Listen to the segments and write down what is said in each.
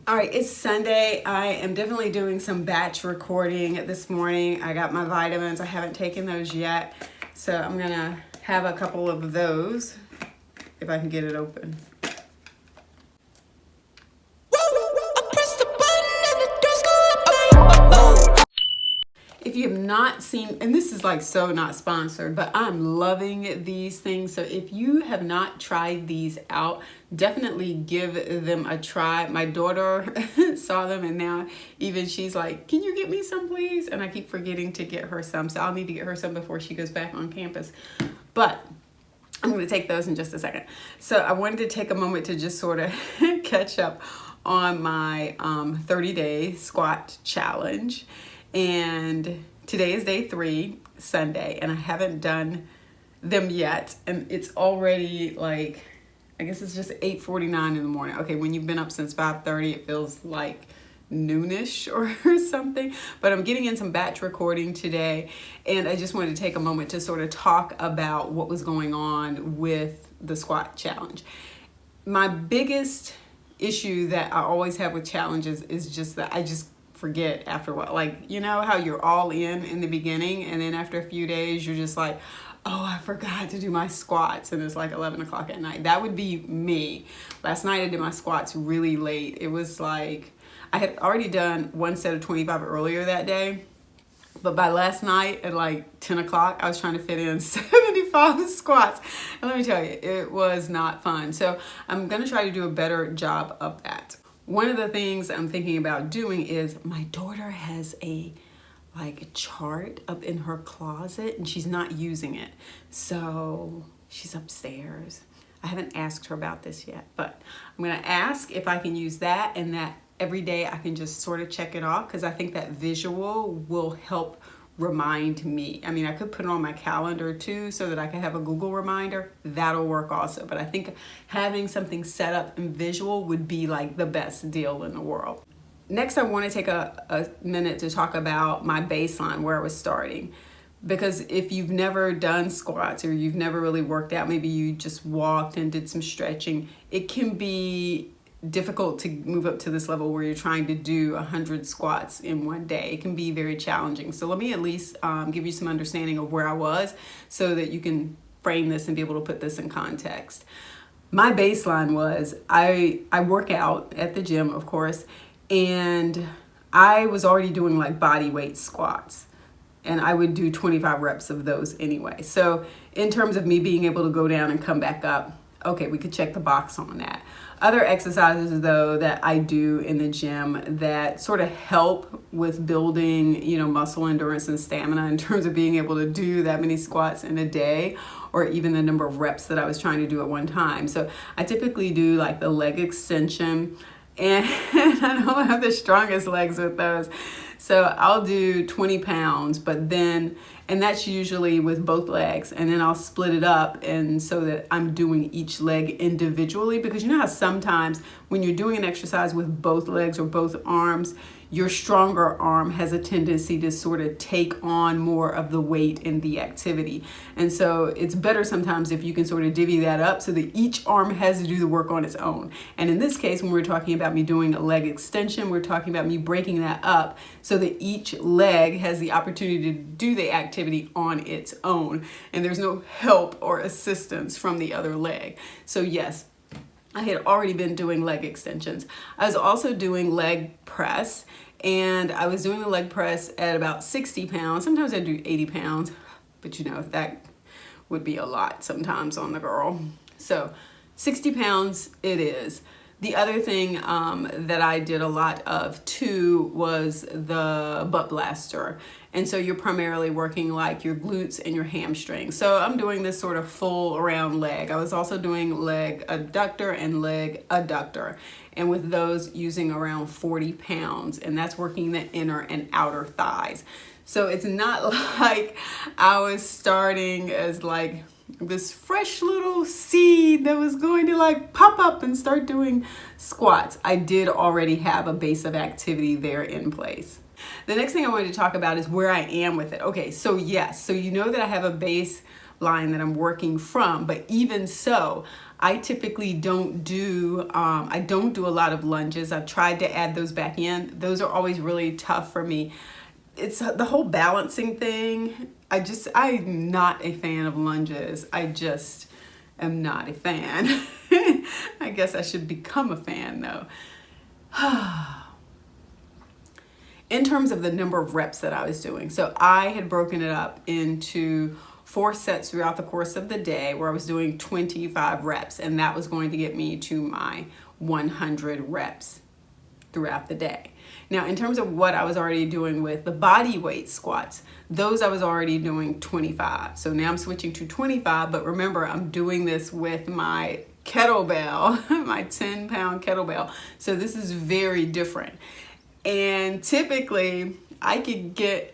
All right, it's Sunday. I am definitely doing some batch recording this morning. I got my vitamins. I haven't taken those yet. So I'm going to have a couple of those if I can get it open. If you have not seen, and this is like so not sponsored, but I'm loving these things. So if you have not tried these out, definitely give them a try. My daughter saw them and now even she's like, can you get me some please? And I keep forgetting to get her some. So I'll need to get her some before she goes back on campus. But I'm going to take those in just a second. So I wanted to take a moment to just sort of catch up on my 30-day squat challenge. And today is day 3, Sunday, and I haven't done them yet. And it's already like, I guess it's just 8:49 in the morning. Okay, when you've been up since 5:30, it feels like noonish or something. But I'm getting in some batch recording today, and I just wanted to take a moment to sort of talk about what was going on with the squat challenge. My biggest issue that I always have with challenges is just that I just forget after a while. Like, you know how you're all in the beginning, and then after a few days you're just like, oh, I forgot to do my squats, and it's like 11 o'clock at night. That would be me. Last night I did my squats really late. It was like I had already done one set of 25 earlier that day, but by last night at like 10 o'clock, I was trying to fit in 75 squats. And let me tell you, it was not fun. So I'm going to try to do a better job of that. One of the things I'm thinking about doing is my daughter has a chart up in her closet and she's not using it. So she's upstairs. I haven't asked her about this yet, but I'm going to ask if I can use that, and that every day I can just sort of check it off, because I think that visual will help remind me. I mean, I could put it on my calendar too so that I can have a Google reminder. That'll work also. But I think having something set up and visual would be like the best deal in the world. Next, I want to take a minute to talk about my baseline, where I was starting. Because if you've never done squats or you've never really worked out, maybe you just walked and did some stretching, it can be difficult to move up to this level where you're trying to do 100 squats in one day. It can be very challenging. So let me at least give you some understanding of where I was so that you can frame this and be able to put this in context. My baseline was I work out at the gym, of course, and I was already doing like body weight squats. And I would do 25 reps of those anyway. So in terms of me being able to go down and come back up, okay, we could check the box on that. Other exercises though that I do in the gym that sort of help with building, muscle endurance and stamina in terms of being able to do that many squats in a day, or even the number of reps that I was trying to do at one time. So I typically do like the leg extension, and I don't have the strongest legs with those. So I'll do 20 pounds, and that's usually with both legs, and then I'll split it up, and so that I'm doing each leg individually, because you know how sometimes when you're doing an exercise with both legs or both arms, your stronger arm has a tendency to sort of take on more of the weight in the activity. And so it's better sometimes if you can sort of divvy that up so that each arm has to do the work on its own. And in this case, when we're talking about me doing a leg extension, we're talking about me breaking that up so that each leg has the opportunity to do the activity on its own, and there's no help or assistance from the other leg. So yes, I had already been doing leg extensions. I was also doing leg press, and I was doing the leg press at about 60 pounds. Sometimes I do 80 pounds, but that would be a lot sometimes on the girl. So 60 pounds it is. The other thing that I did a lot of too was the butt blaster. And so you're primarily working like your glutes and your hamstrings. So I'm doing this sort of full around leg. I was also doing leg adductor and leg adductor. And with those using around 40 pounds. And that's working the inner and outer thighs. So it's not like I was starting as like this fresh little seed that was going to like pop up and start doing squats. I did already have a base of activity there in place. The next thing I wanted to talk about is where I am with it. Okay, so yes, so you know that I have a baseline that I'm working from, but even so, I typically don't do I don't do a lot of lunges. I've tried to add those back in. Those are always really tough for me. It's the whole balancing thing. I'm not a fan of lunges. I just am not a fan. I guess I should become a fan though. In terms of the number of reps that I was doing, so I had broken it up into 4 sets throughout the course of the day where I was doing 25 reps, and that was going to get me to my 100 reps throughout the day. Now, in terms of what I was already doing with the body weight squats, those I was already doing 25. So now I'm switching to 25, but remember, I'm doing this with my kettlebell, my 10-pound kettlebell. So this is very different. And typically I can get,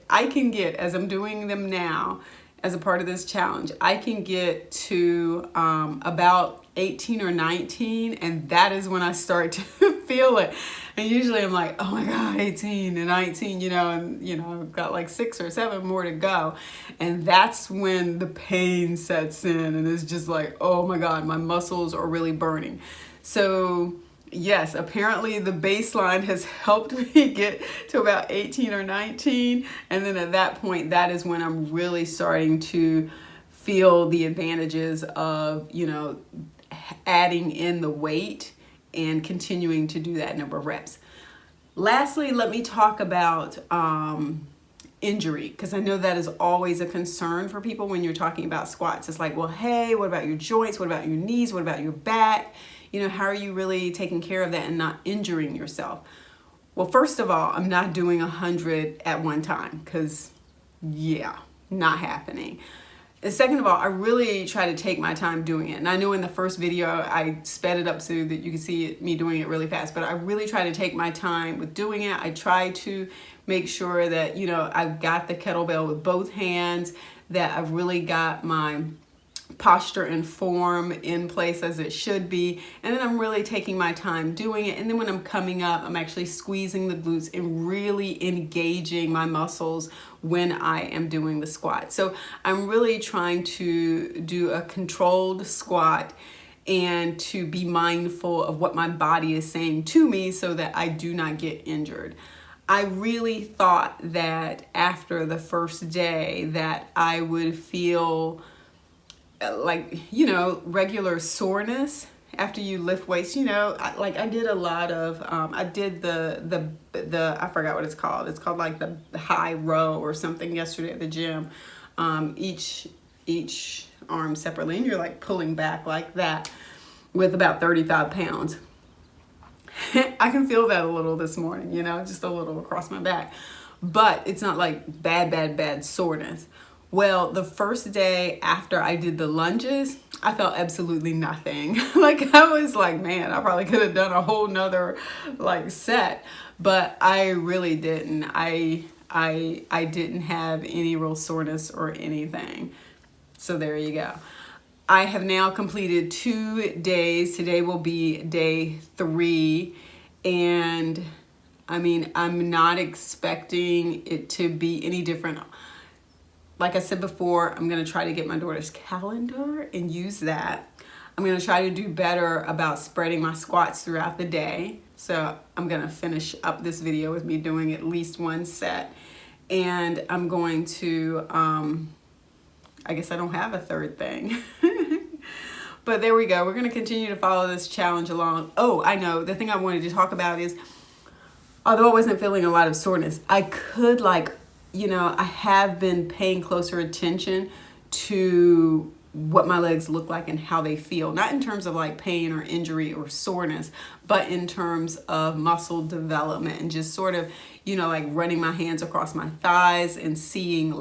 as I'm doing them now, as a part of this challenge, I can get to about 18 or 19, and that is when I start to feel it. And usually I'm like, oh my God, 18 and 19, and I've got like 6 or 7 more to go. And that's when the pain sets in, and it's just like, oh my God, my muscles are really burning. So yes, apparently the baseline has helped me get to about 18 or 19. And then at that point, that is when I'm really starting to feel the advantages of, adding in the weight and continuing to do that number of reps. Lastly, let me talk about injury, because I know that is always a concern for people when you're talking about squats. It's like, well, hey, what about your joints? What about your knees? What about your back? How are you really taking care of that and not injuring yourself? Well, first of all, I'm not doing 100 at one time because, not happening. And second of all, I really try to take my time doing it. And I know in the first video, I sped it up so that you can see me doing it really fast, but I really try to take my time with doing it. I try to make sure that, I've got the kettlebell with both hands, that I've really got my posture and form in place as it should be, and then I'm really taking my time doing it. And then when I'm coming up, I'm actually squeezing the glutes and really engaging my muscles when I am doing the squat. So I'm really trying to do a controlled squat and to be mindful of what my body is saying to me so that I do not get injured. I really thought that after the first day that I would feel like, regular soreness after you lift weights. I did a lot of, I did the I forgot what it's called. It's called like the high row or something yesterday at the gym. Each arm separately, and you're like pulling back like that with about 35 pounds. I can feel that a little this morning, just a little across my back, but it's not like bad soreness. Well, the first day after I did the lunges, I felt absolutely nothing. I was like, man, I probably could have done a whole nother set, but I really didn't. I didn't have any real soreness or anything. So there you go. I have now completed 2 days. Today will be day 3. And I'm not expecting it to be any different. Like I said before, I'm going to try to get my daughter's calendar and use that. I'm going to try to do better about spreading my squats throughout the day. So I'm going to finish up this video with me doing at least 1 set. And I'm going to, I guess I don't have a third thing. But there we go. We're going to continue to follow this challenge along. Oh, I know. The thing I wanted to talk about is, although I wasn't feeling a lot of soreness, I could I have been paying closer attention to what my legs look like and how they feel. Not in terms of pain or injury or soreness, but in terms of muscle development and just sort of, running my hands across my thighs and seeing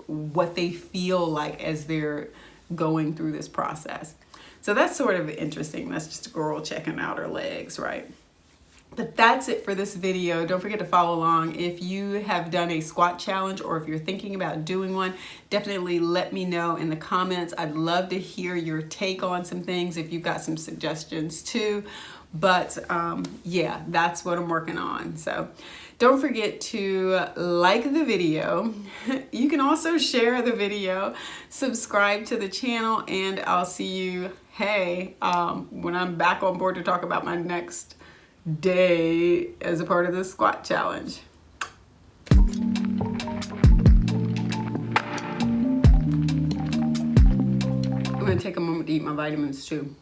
what they feel like as they're going through this process. So that's sort of interesting. That's just a girl checking out her legs, right? But that's it for this video. Don't forget to follow along. If you have done a squat challenge or if you're thinking about doing one, definitely let me know in the comments. I'd love to hear your take on some things if you've got some suggestions too. But yeah, that's what I'm working on. So don't forget to like the video. You can also share the video, subscribe to the channel, and I'll see you, when I'm back on board to talk about my next day as a part of the squat challenge. I'm gonna take a moment to eat my vitamins too.